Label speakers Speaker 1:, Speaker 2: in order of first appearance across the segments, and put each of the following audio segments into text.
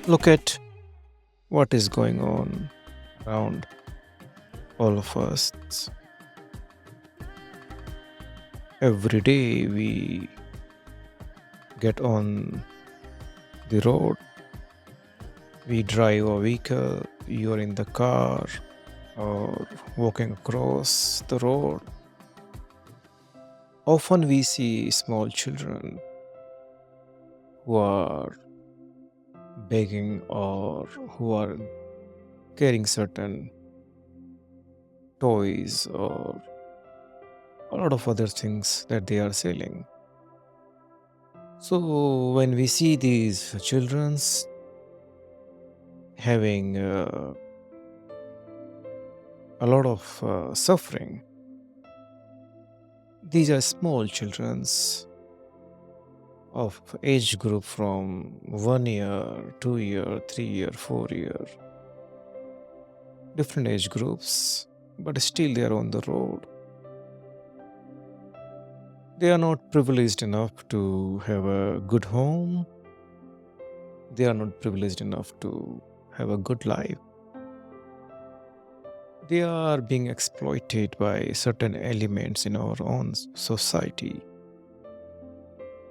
Speaker 1: Look at what is going on around all of us. Every day we get on the road, we drive a vehicle, you're in the car or walking across the road. Often we see small children who are begging or who are carrying certain toys or a lot of other things that they are selling. So when we see these children's having a lot of suffering, these are small children's of age group from 1 year, 2 year, 3 year, 4 year, different age groups, but still they are on the road. They are not privileged enough to have a good home. They are not privileged enough to have a good life. They are being exploited by certain elements in our own society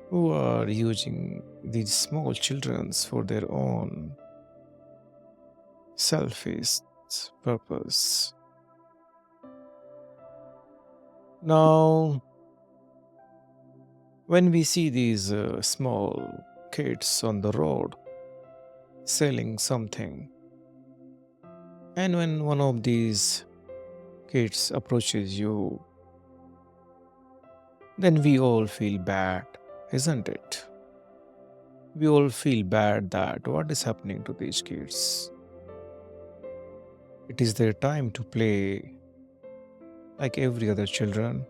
Speaker 1: who are using these small children for their own selfish purpose. Now, when we see these small kids on the road selling something, and when one of these kids approaches you, then we all feel bad, isn't it? We all feel bad that what is happening to these kids. It is their time to play like every other children,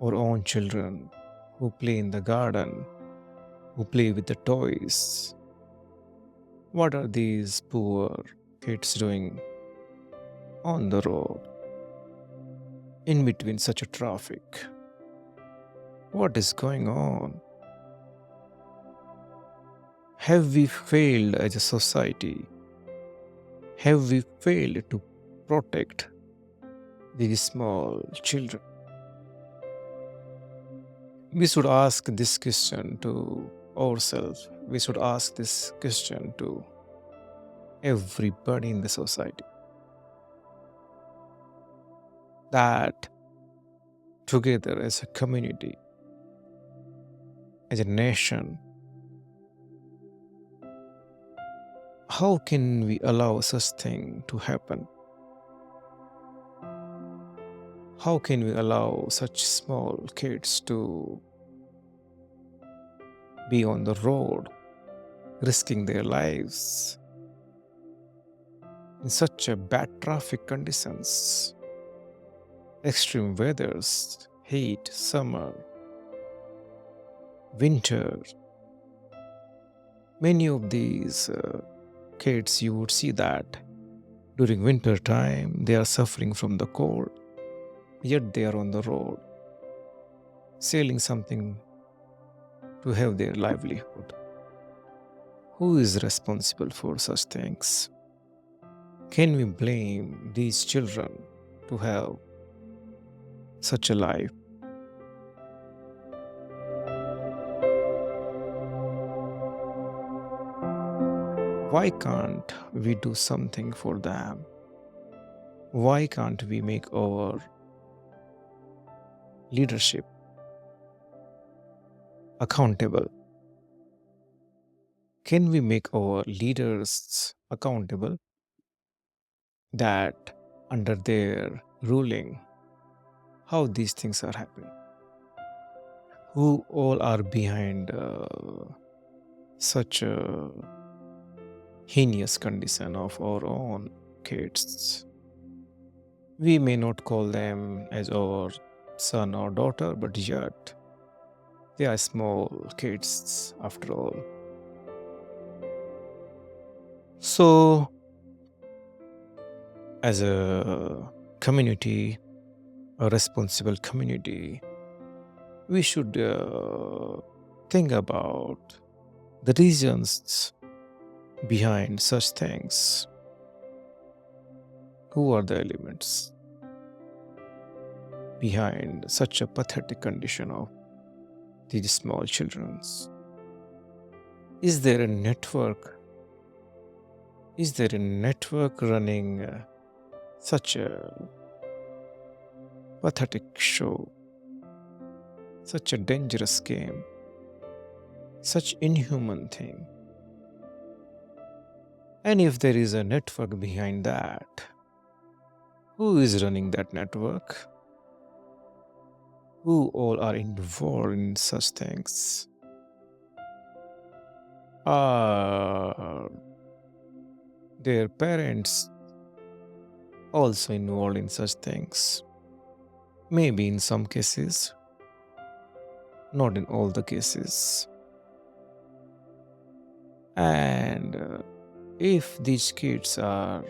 Speaker 1: our own children who play in the garden, who play with the toys. What are these poor kids doing on the road in between such a traffic? What is going on? Have we failed as a society? Have we failed to protect these small children? We should ask this question to ourselves. We should ask this question to everybody in the society. That together as a community, as a nation, how can we allow such thing to happen? How can we allow such small kids to be on the road, risking their lives in such a bad traffic conditions, extreme weathers, heat, summer, winter? Many of these kids, you would see that during winter time they are suffering from the cold, yet they are on the road selling something to have their livelihood. Who is responsible for such things? Can we blame these children to have such a life? Why can't we do something for them? Why can't we make our leadership accountable? Can we make our leaders accountable that under their ruling, how these things are happening? Who all are behind such a heinous condition of our own kids. We may not call them as our son or daughter, but yet they are small kids after all. So, as a community, a responsible community, we should think about the reasons behind such things. Who are the elements behind such a pathetic condition of these small children's? Is there a network? Is there a network running such a pathetic show, such a dangerous game, such inhuman thing? And if there is a network behind that, who is running that network? Who all are involved in such things? Are their parents also involved in such things? Maybe in some cases, not in all the cases. And if these kids are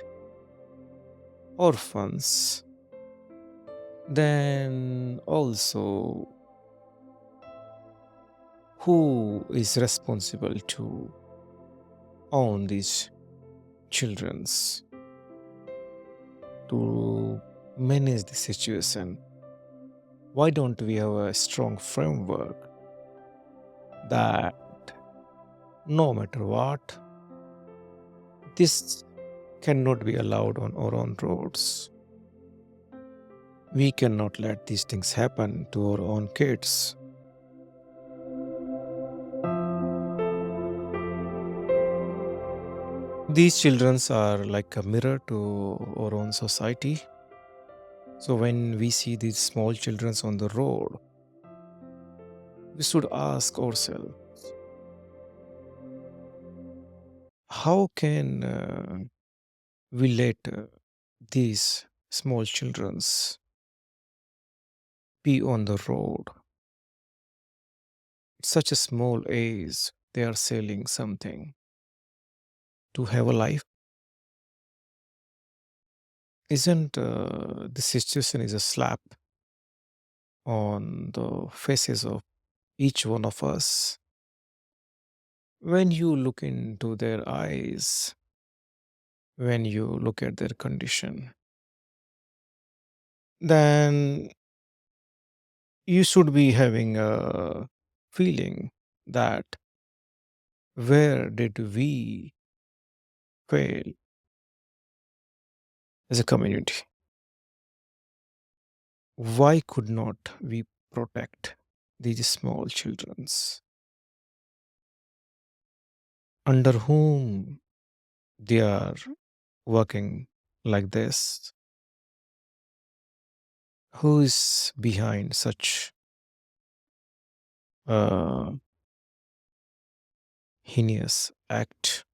Speaker 1: orphans, then also who is responsible to own these children's, to manage the situation? Why don't we have a strong framework that no matter what, this cannot be allowed on our own roads? We cannot let these things happen to our own kids. These children are like a mirror to our own society. So when we see these small children on the road, we should ask ourselves, how can we let these small children be on the road? At such a small age, they are selling something to have a life. Isn't the situation is a slap on the faces of each one of us? When you look into their eyes, when you look at their condition, then you should be having a feeling that where did we fail as a community? Why could not we protect these small childrens under whom they are working like this? Who is behind such a heinous act?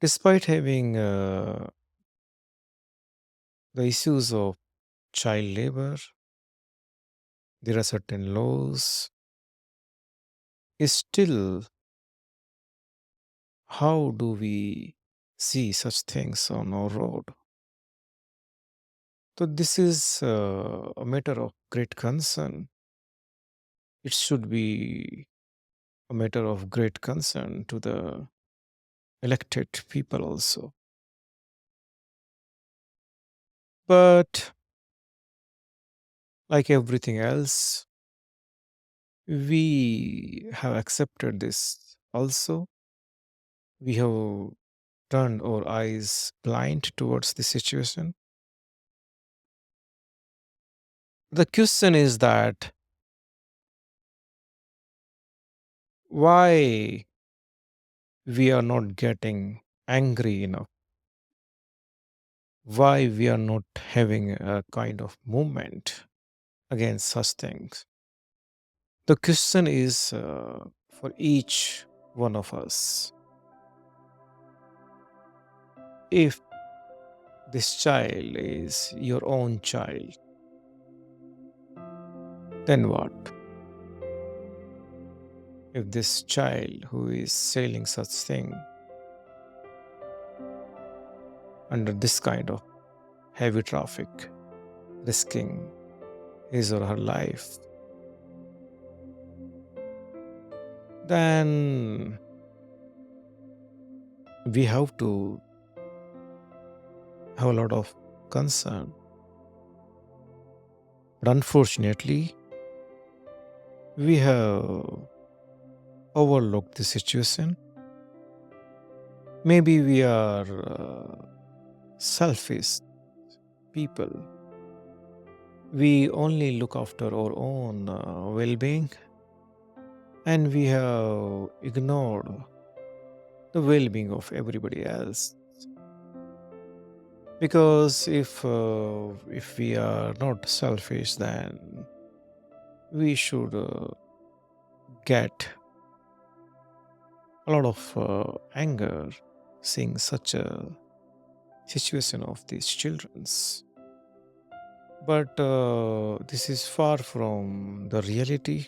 Speaker 1: Despite having the issues of child labor, there are certain laws. Is still, how do we see such things on our road? So this is a matter of great concern. It should be a matter of great concern to the elected people also. But like everything else, we have accepted this also. We have turned our eyes blind towards the situation. The question is that why we are not getting angry enough, why we are not having a kind of movement against such things. The question is for each one of us. If this child is your own child, then what? If this child who is selling such thing under this kind of heavy traffic, risking his or her life, then we have to have a lot of concern. But unfortunately, we have overlooked the situation. Maybe we are selfish people. We only look after our own well being, and we have ignored the well being of everybody else. Because if we are not selfish, then we should get a lot of anger seeing such a situation of these children's. But this is far from the reality.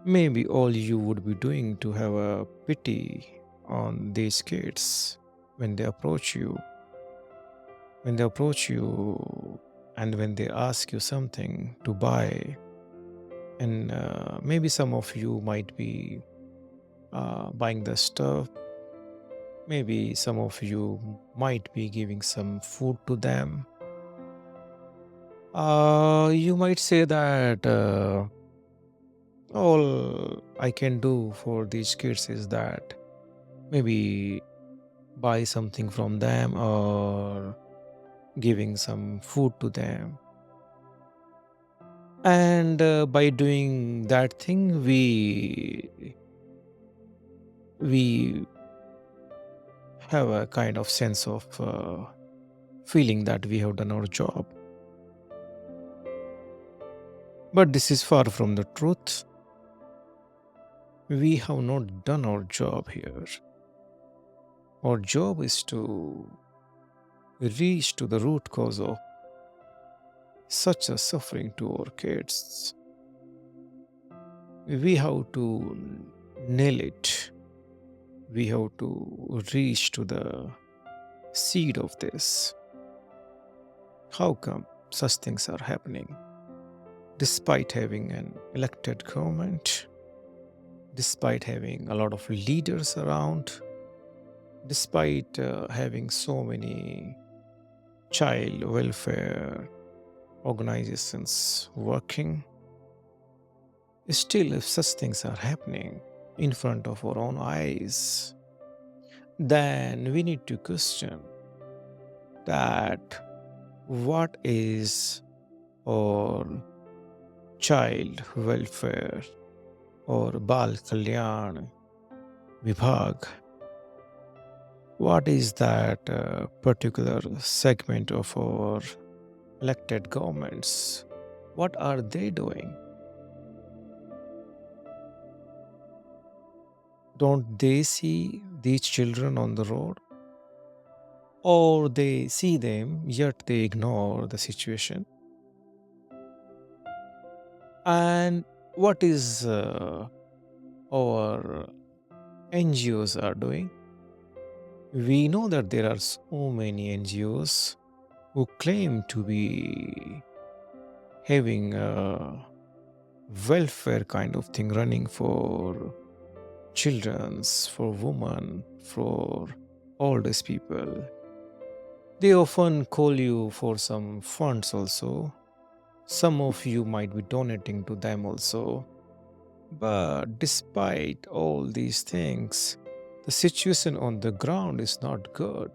Speaker 1: Maybe all you would be doing to have a pity on these kids when they approach you, when they approach you, and when they ask you something to buy. And maybe some of you might be buying the stuff. Maybe some of you might be giving some food to them. You might say that all I can do for these kids is that maybe buy something from them or giving some food to them. And by doing that thing, we have a kind of sense of feeling that we have done our job. But this is far from the truth. We have not done our job here. Our job is to reach to the root cause of such a suffering to our kids. We have to nail it. We have to reach to the seed of this. How come such things are happening? Despite having an elected government, despite having a lot of leaders around, despite having so many child welfare organizations working, still, if such things are happening in front of our own eyes, then we need to question that what is our child welfare or Bal Kalyan Vibhag? What is that particular segment of our elected governments? What are they doing? Don't they see these children on the road? Or they see them, yet they ignore the situation? And what is our NGOs are doing? We know that there are so many NGOs who claim to be having a welfare kind of thing running for children's, for women, for oldest people. They often call you for some funds also. Some of you might be donating to them also. But despite all these things, the situation on the ground is not good.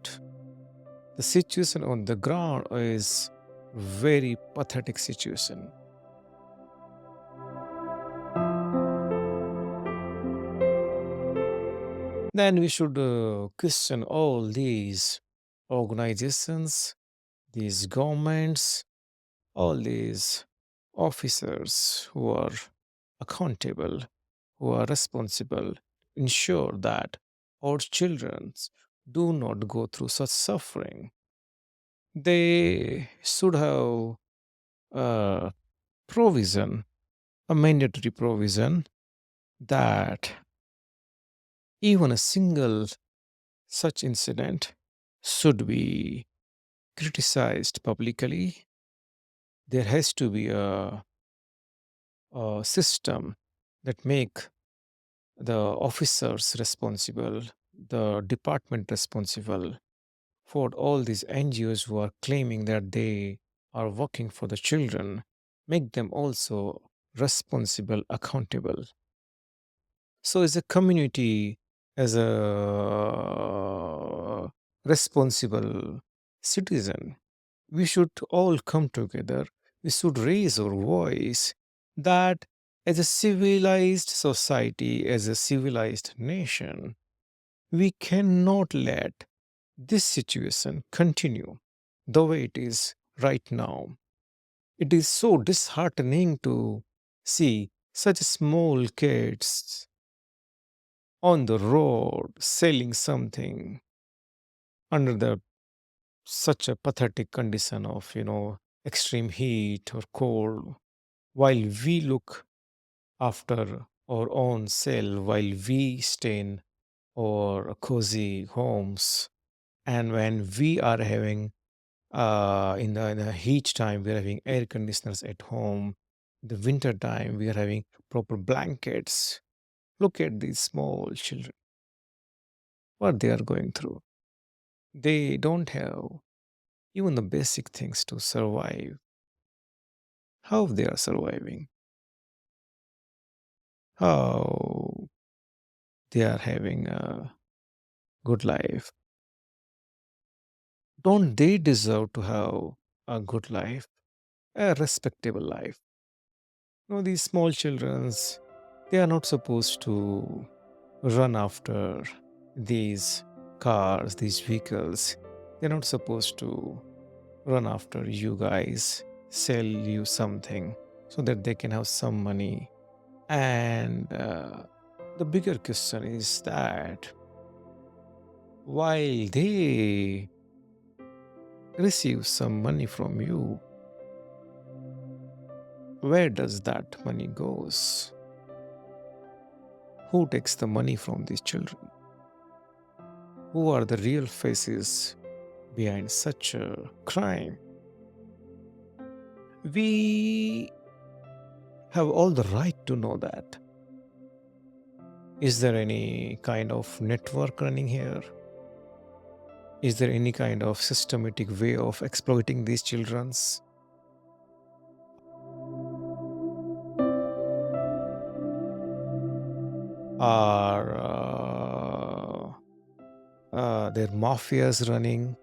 Speaker 1: The situation on the ground is very pathetic situation. Then we should question all these organizations, these governments, all these officers who are accountable, who are responsible, ensure that our children do not go through such suffering. They should have a provision, a mandatory provision that even a single such incident should be criticized publicly. There has to be a system that make the officers responsible, the department responsible for all these NGOs who are claiming that they are working for the children, make them also responsible, accountable. So, as a community, as a responsible citizen, we should all come together. We should raise our voice that as a civilized society, as a civilized nation, we cannot let this situation continue the way it is right now. It is so disheartening to see such small kids on the road selling something under the such a pathetic condition of extreme heat or cold, while we look after our own self, while we stay in our cozy homes, and when we are having in the heat time we are having air conditioners at home, the winter time we are having proper blankets. Look at these small children, what they are going through. They don't have even the basic things to survive. How they are surviving, how they are having a good life. Don't they deserve to have a good life, a respectable life? No, these small childrens, they are not supposed to run after these cars, these vehicles. They're not supposed to run after you guys, sell you something so that they can have some money. And the bigger question is that while they receive some money from you, where does that money goes? Who takes the money from these children? Who are the real faces behind such a crime? We have all the right to know that. Is there any kind of network running here? Is there any kind of systematic way of exploiting these children's? Are there mafias running?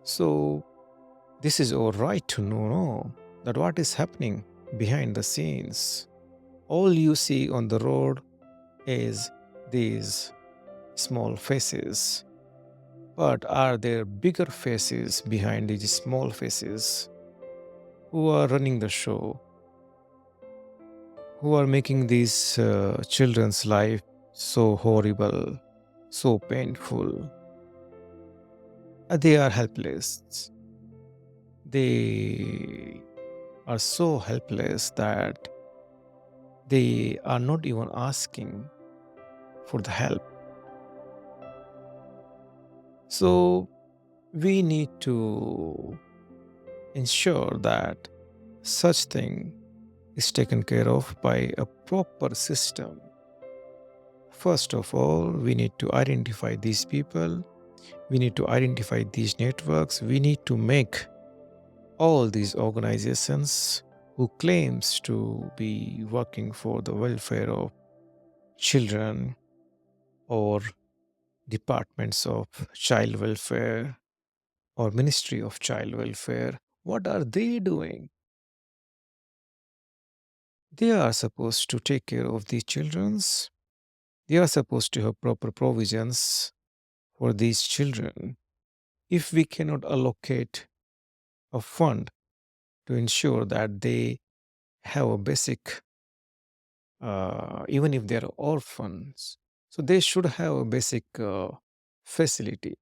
Speaker 1: So this is our right to know no, that what is happening behind the scenes. All you see on the road is these small faces. But are there bigger faces behind these small faces who are running the show, who are making these children's life so horrible, so painful? They are helpless. They are so helpless that they are not even asking for the help. So we need to ensure that such thing is taken care of by a proper system. First of all, we need to identify these people, we need to identify these networks, we need to make all these organizations who claims to be working for the welfare of children or departments of child welfare or ministry of child welfare, what are they doing? They are supposed to take care of these children's. They are supposed to have proper provisions for these children. If we cannot allocate a fund to ensure that they have a basic even if they're orphans. So they should have a basic facility.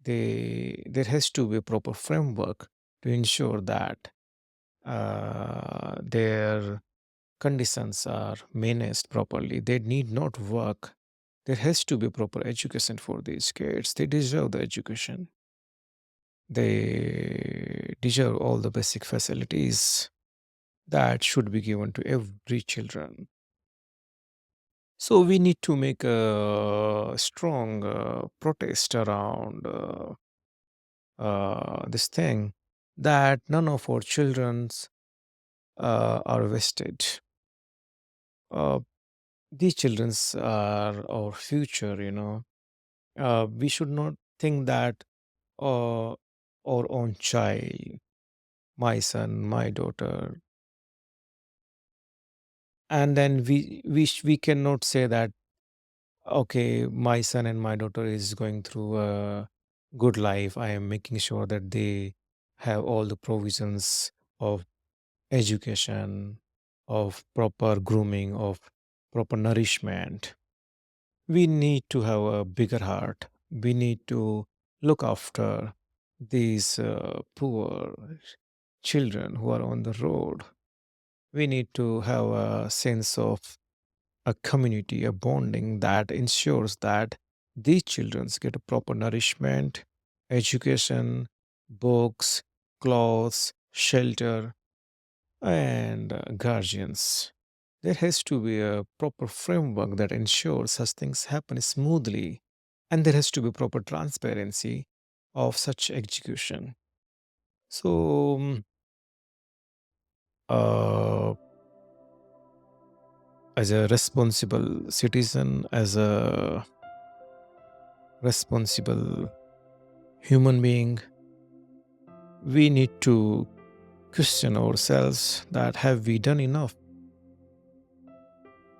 Speaker 1: There has to be a proper framework to ensure that their conditions are managed properly. They need not work. There has to be proper education for these kids. They deserve the education. They deserve all the basic facilities that should be given to every children. So we need to make a strong protest around this thing that none of our childrens are wasted. Uh, these childrens are our future, you know. We should not think that our own child, my son, my daughter, and then we cannot say that okay, my son and my daughter is going through a good life. I am making sure that they have all the provisions of education, of proper grooming, of proper nourishment. We need to have a bigger heart. We need to look after these poor children who are on the road. We need to have a sense of a community, a bonding that ensures that these children get a proper nourishment, education, books, clothes, shelter, and guardians. There has to be a proper framework that ensures such things happen smoothly, and there has to be proper transparency of such execution. So, uh, as a responsible citizen, as a responsible human being, we need to question ourselves that have we done enough?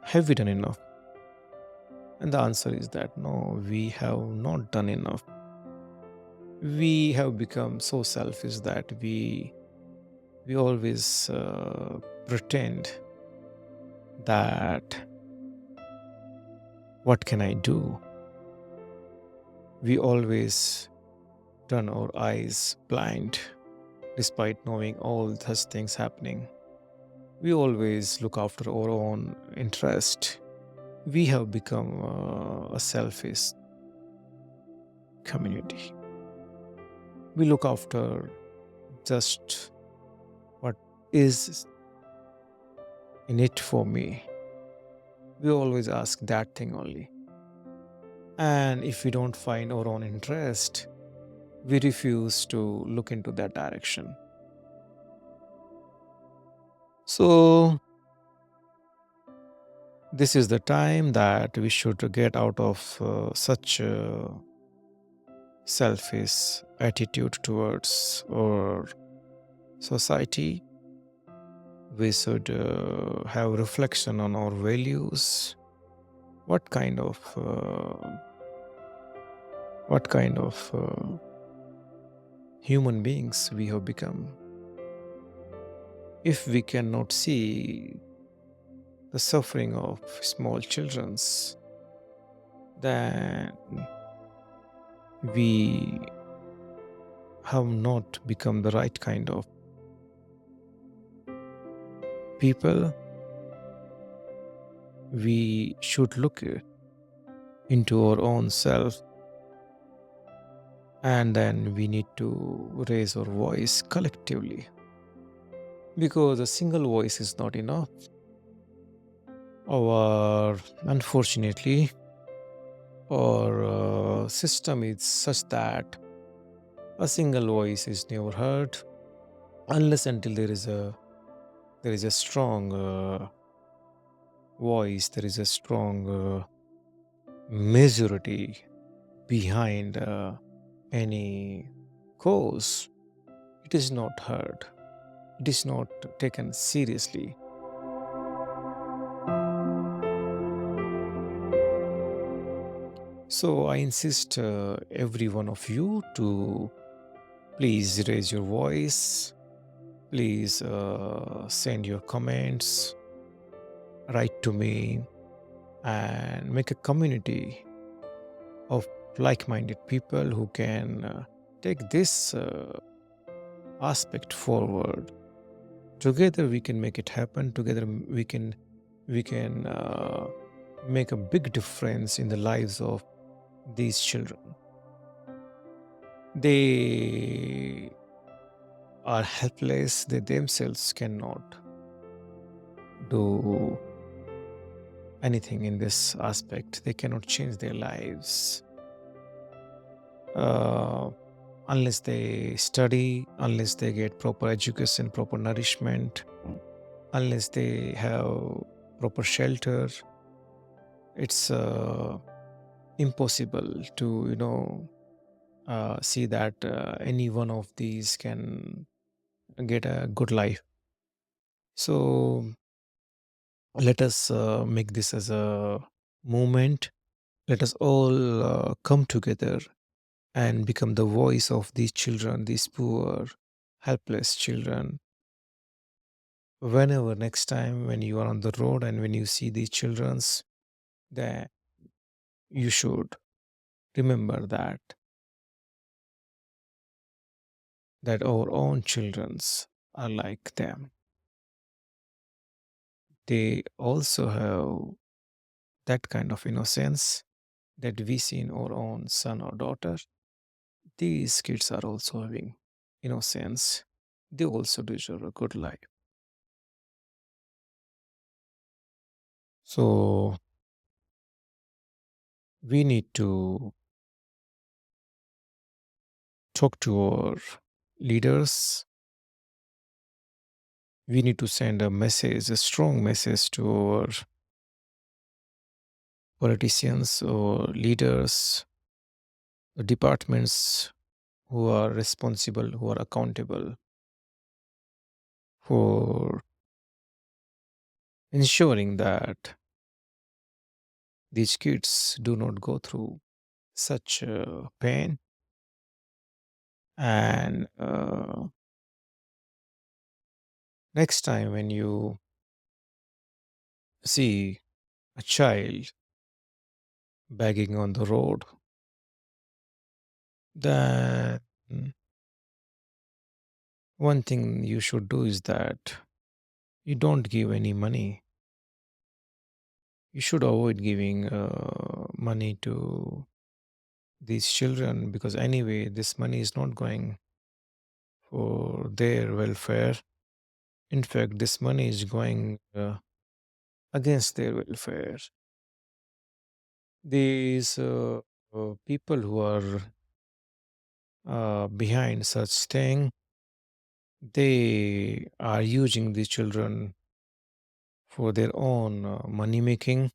Speaker 1: Have we done enough? And the answer is that no, we have not done enough. We have become so selfish that we always pretend that what can I do? We always turn our eyes blind despite knowing all such things happening. We always look after our own interest. We have become a selfish community. We look after just what is in it for me. We always ask that thing only. And if we don't find our own interest, we refuse to look into that direction. So, this is the time that we should get out of such a selfish attitude towards our society. We should have reflection on our values. What kind of human beings we have become? If we cannot see the suffering of small childrens, then we have not become the right kind of people. We should look into our own self, and then we need to raise our voice collectively, because a single voice is not enough. Our unfortunately, our system is such that a single voice is never heard unless until there is a strong voice, there is a strong majority behind any cause. It is not heard, it is not taken seriously. So I insist every one of you to please raise your voice, please send your comments, write to me and make a community of like minded people who can take this aspect forward. Together we can make it happen. Together we can make a big difference in the lives of these children. They are helpless. They themselves cannot do anything in this aspect. They cannot change their lives uh, unless they study, unless they get proper education, proper nourishment, unless they have proper shelter. It's impossible to see that any one of these can get a good life. So let us make this as a movement. Let us all come together and become the voice of these children, these poor, helpless children. Whenever next time when you are on the road and when you see these children's, then you should remember that our own children's are like them. They also have that kind of innocence that we see in our own son or daughter. These kids are also having innocence. They also deserve a good life. So we need to talk to our leaders. We need to send a message, a strong message to our politicians or leaders, the departments who are responsible, who are accountable for ensuring that these kids do not go through such pain. And next time when you see a child begging on the road, then one thing you should do is that you don't give any money. You should avoid giving money to these children because anyway, this money is not going for their welfare. In fact, this money is going against their welfare. These people who are behind such thing, they are using these children for their own money making.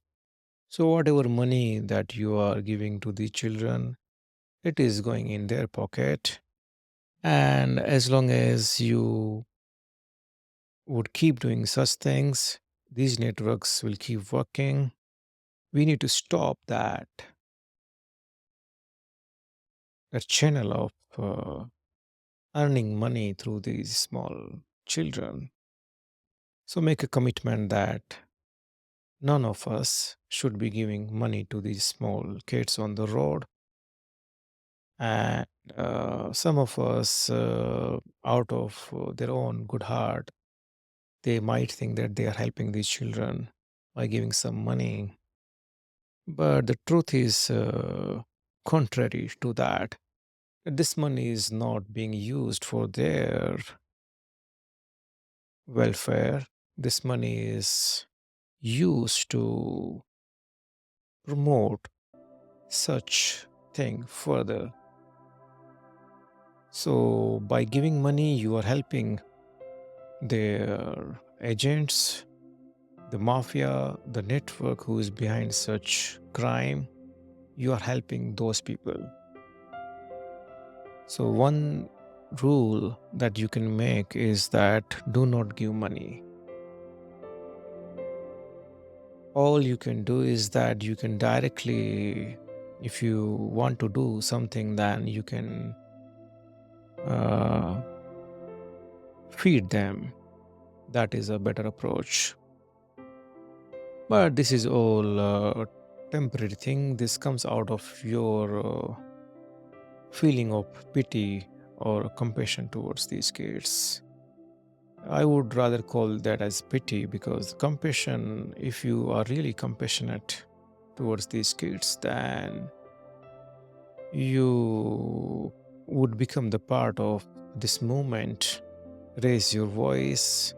Speaker 1: So whatever money that you are giving to the children, it is going in their pocket. And as long as you would keep doing such things, these networks will keep working. We need to stop that channel of earning money through these small children. So make a commitment that none of us should be giving money to these small kids on the road. And some of us, out of their own good heart, they might think that they are helping these children by giving some money. But the truth is contrary to that. This money is not being used for their welfare. This money is used to promote such thing further. So by giving money, you are helping their agents, the mafia, the network who is behind such crime. You are helping those people. So one rule that you can make is that do not give money. All you can do is that you can directly, if you want to do something, then you can uh, feed them. That is a better approach. But this is all temporary thing. This comes out of your feeling of pity or compassion towards these kids. I would rather call that as pity, because compassion, if you are really compassionate towards these kids, then you would become the part of this movement, raise your voice,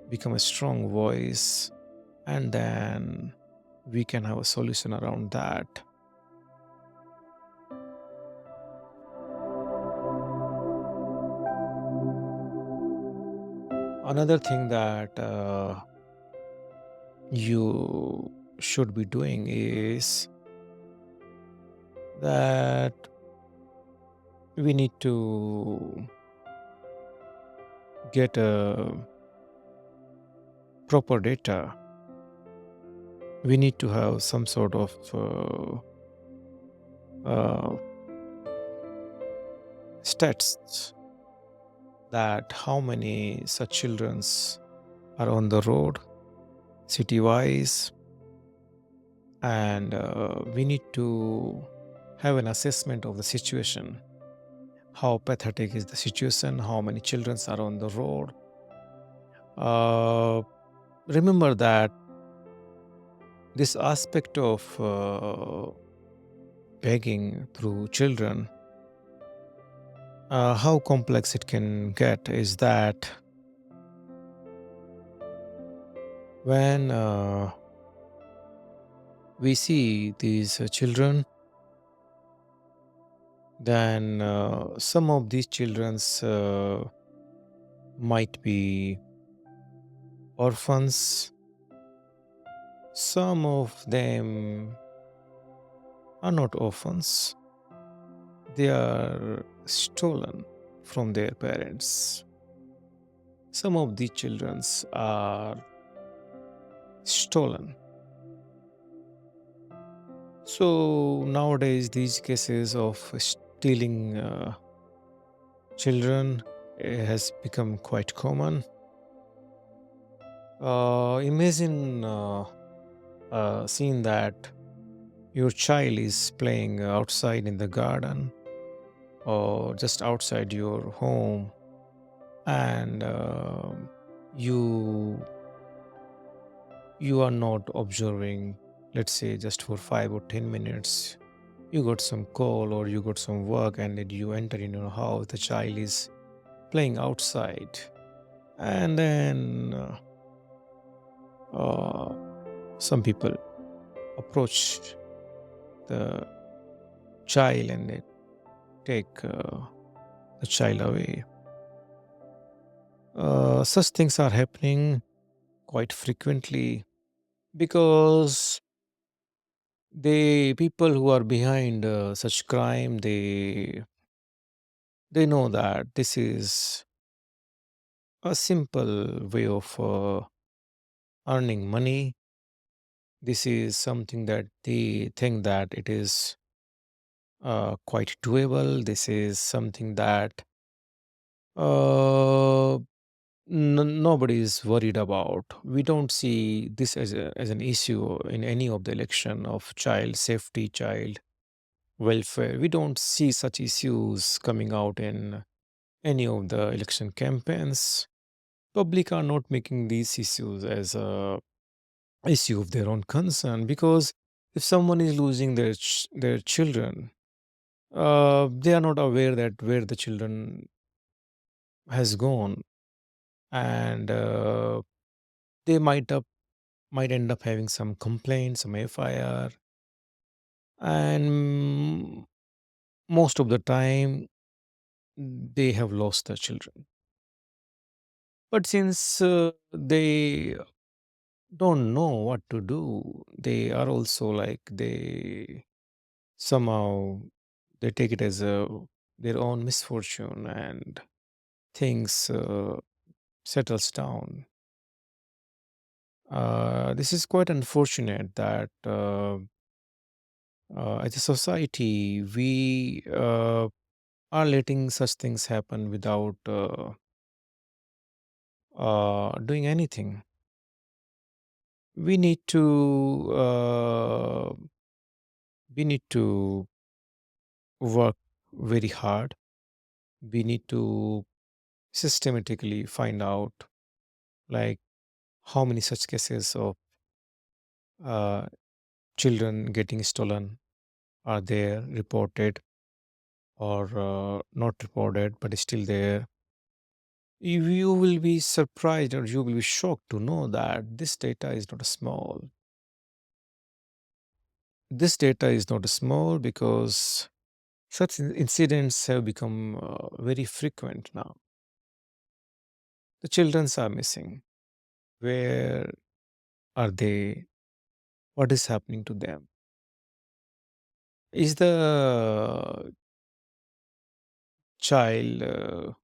Speaker 1: become a strong voice, and then we can have a solution around that. Another thing that you should be doing is that we need to get proper data. We need to have some sort of uh, stats that how many such childrens are on the road city wise, and we need to have an assessment of the situation. How pathetic is the situation? How many children are on the road? Uh, Remember that this aspect of begging through children, how complex it can get is that when we see these children, then some of these children's might be orphans. Some of them are not orphans. They are stolen from their parents. Some of the childrens are stolen. So nowadays, these cases of stealing children has become quite common. Imagine seeing that your child is playing outside in the garden or just outside your home, and you you are not observing, let's say just for 5 or 10 minutes. You got some call or you got some work, and then you enter in your house. The child is playing outside, and then uh, some people approach the child and they take the child away. Such things are happening quite frequently because the people who are behind such crime, they know that this is a simple way of earning money. This is something that they think that it is quite doable. This is something that uh, nobody is worried about. We don't see this as an issue in any of the election of child safety, child welfare. We don't see such issues coming out in any of the election campaigns. Public are not making these issues as a issue of their own concern, because if someone is losing their children, they are not aware that where the children has gone, and they might end up having some complaint, some FIR, and most of the time they have lost their children. But since they don't know what to do, they are also like they somehow they take it as a their own misfortune, and things settles down. This is quite unfortunate that as a society we are letting such things happen without doing anything. We need to we need to work very hard. We need to systematically find out, like, how many such cases of uh, children getting stolen are there reported or not reported but still there. You will be surprised or you will be shocked to know that this data is not small. This data is not small because such incidents have become very frequent now. The children are missing. Where are they? What is happening to them? Is the child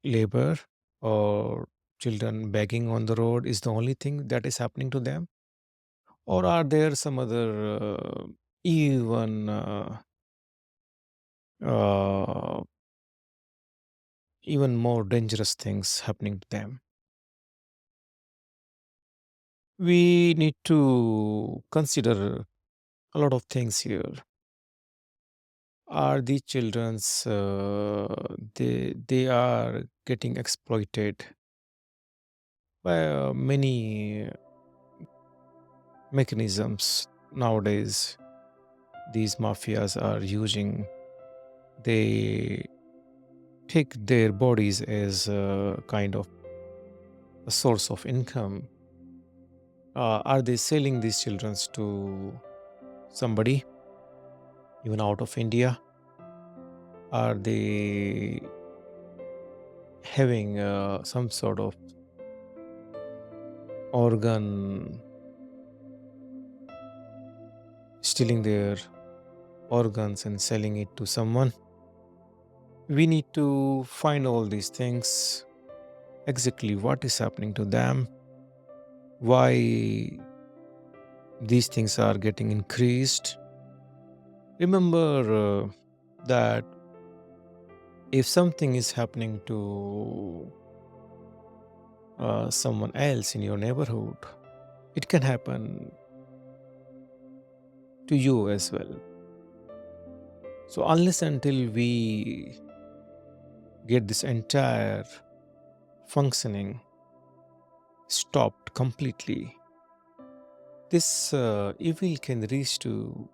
Speaker 1: labor or children begging on the road is the only thing that is happening to them? Or are there some other even uh, even more dangerous things happening to them? We need to consider a lot of things here. Are these children's they are getting exploited by many mechanisms nowadays? These mafias are using. They take their bodies as a kind of a source of income. Are they selling these children to somebody, even out of India? Are they having some sort of organ, stealing their organs and selling it to someone? We need to find all these things, exactly what is happening to them, why these things are getting increased. Remember that if something is happening to someone else in your neighborhood, it can happen to you as well. So, unless until we get this entire functioning stopped completely, this evil can reach to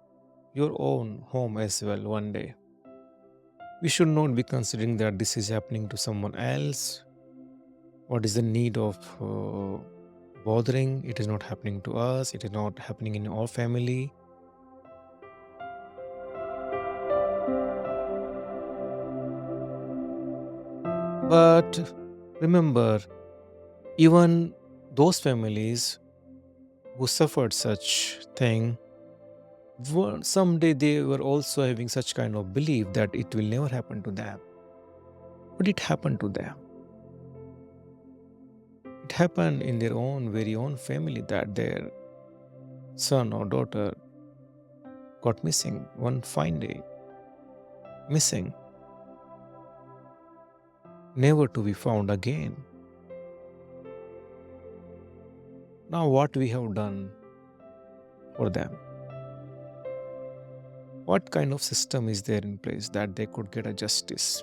Speaker 1: your own home as well one day. We should not be considering that this is happening to someone else. What is the need of bothering? It is not happening to us, it is not happening in our family. But remember, even those families who suffered such thing, someday they were also having such kind of belief that it will never happen to them. But it happened to them. It happened in their own very own family that their son or daughter got missing one fine day, missing, never to be found again. Now, what we have done for them? What kind of system is there in place that they could get a justice?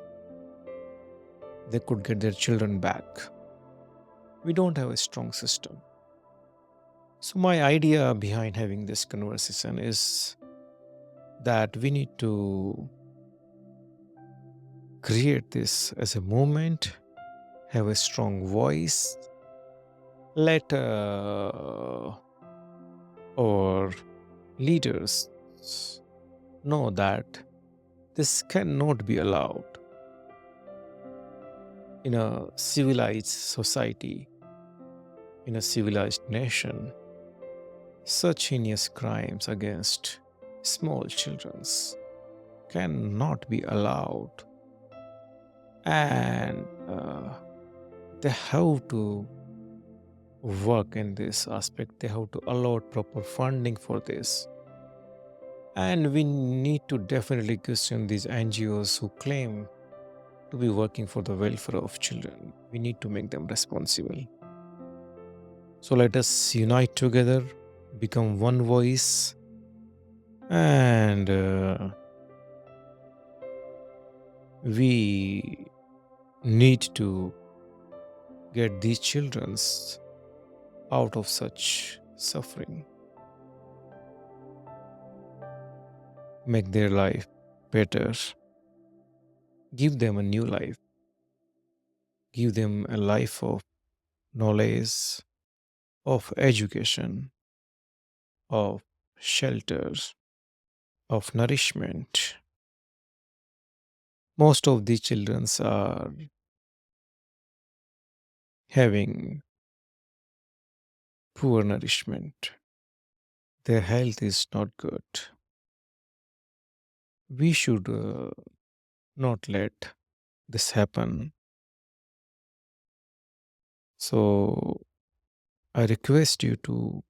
Speaker 1: They could get their children back. We don't have a strong system. So, my idea behind having this conversation is that we need to create this as a movement, have a strong voice, let our leaders know that this cannot be allowed in a civilized society, in a civilized nation. Such heinous crimes against small children cannot be allowed, and they have to work in this aspect. They have to allot proper funding for this. And we need to definitely question these NGOs who claim to be working for the welfare of children. We need to make them responsible. So let us unite together, become one voice, and we need to get these children out of such suffering, make their life better, give them a new life, give them a life of knowledge, of education, of shelter, of nourishment. Most of these children are having poor nourishment. Their health is not good. We should not let this happen. So I request you to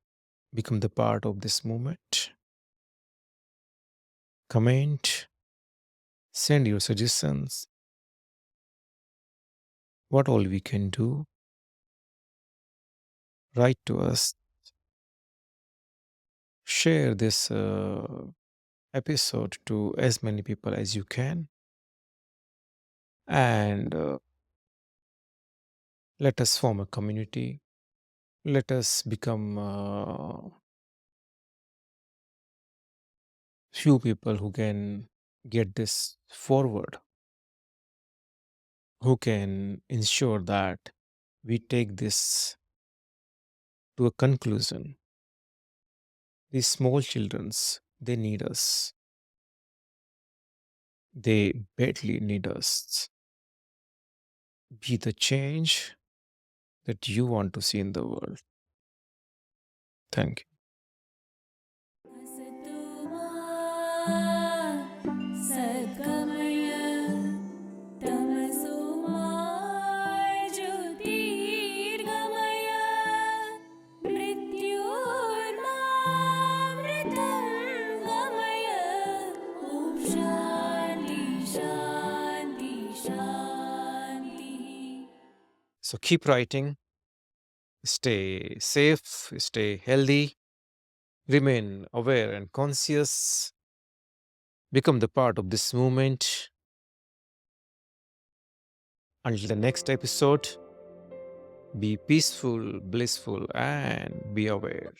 Speaker 1: become the part of this movement. Comment, send your suggestions, what all we can do. Write to us, share this episode to as many people as you can, and let us form a community. Let us become few people who can get this forward, who can ensure that we take this to a conclusion. These small childrens, they need us. They badly need us. Be the change that you want to see in the world. Thank you.
Speaker 2: सद्गमय तमसो मा ज्योतिर्गमय मृत्योर्मामृतं गमय ॐ शान्ति शान्ति शान्तिः.
Speaker 1: So keep writing, stay safe, stay healthy, remain aware and conscious, become the part of this movement. Until the next episode, be peaceful, blissful, and be aware.